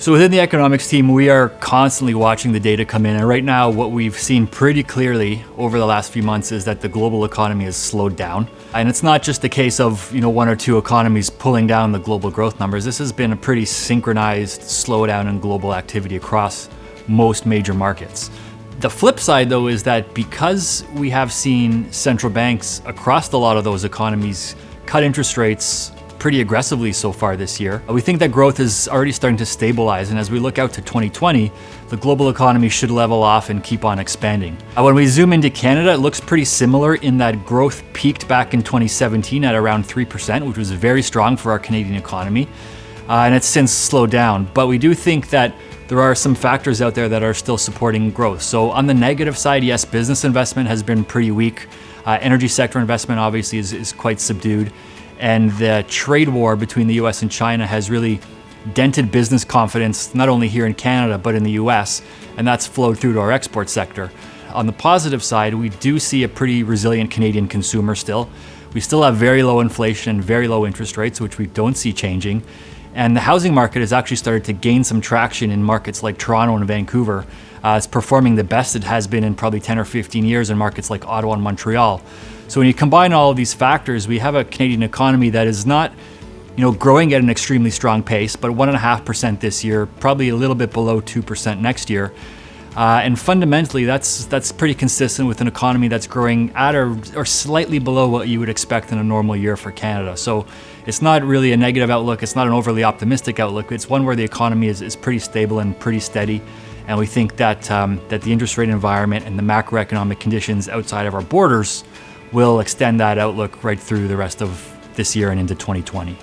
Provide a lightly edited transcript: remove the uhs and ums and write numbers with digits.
So within the economics team, we are constantly watching the data come in. And right now, what we've seen pretty clearly over the last few months is that the global economy has slowed down. And it's not just a case of, one or two economies pulling down the global growth numbers. This has been a pretty synchronized slowdown in global activity across most major markets. The flip side, though, is that because we have seen central banks across a lot of those economies cut interest rates pretty aggressively so far this year, we think that growth is already starting to stabilize. And as we look out to 2020, the global economy should level off and keep on expanding. When we zoom into Canada, it looks pretty similar in that growth peaked back in 2017 at around 3%, which was very strong for our Canadian economy. And it's since slowed down. But we do think that there are some factors out there that are still supporting growth. So on the negative side, yes, business investment has been pretty weak. Energy sector investment obviously is quite subdued. And the trade war between the US and China has really dented business confidence, not only here in Canada, but in the US, and that's flowed through to our export sector. On the positive side, we do see a pretty resilient Canadian consumer still. We still have very low inflation and very low interest rates, which we don't see changing. And the housing market has actually started to gain some traction in markets like Toronto and Vancouver. It's performing the best it has been in probably 10 or 15 years in markets like Ottawa and Montreal. So when you combine all of these factors, we have a Canadian economy that is not, growing at an extremely strong pace, but 1.5% this year, probably a little bit below 2% next year. And fundamentally, that's pretty consistent with an economy that's growing at or slightly below what you would expect in a normal year for Canada. So it's not really a negative outlook. It's not an overly optimistic outlook. It's one where the economy is pretty stable and pretty steady. And we think that the interest rate environment and the macroeconomic conditions outside of our borders will extend that outlook right through the rest of this year and into 2020.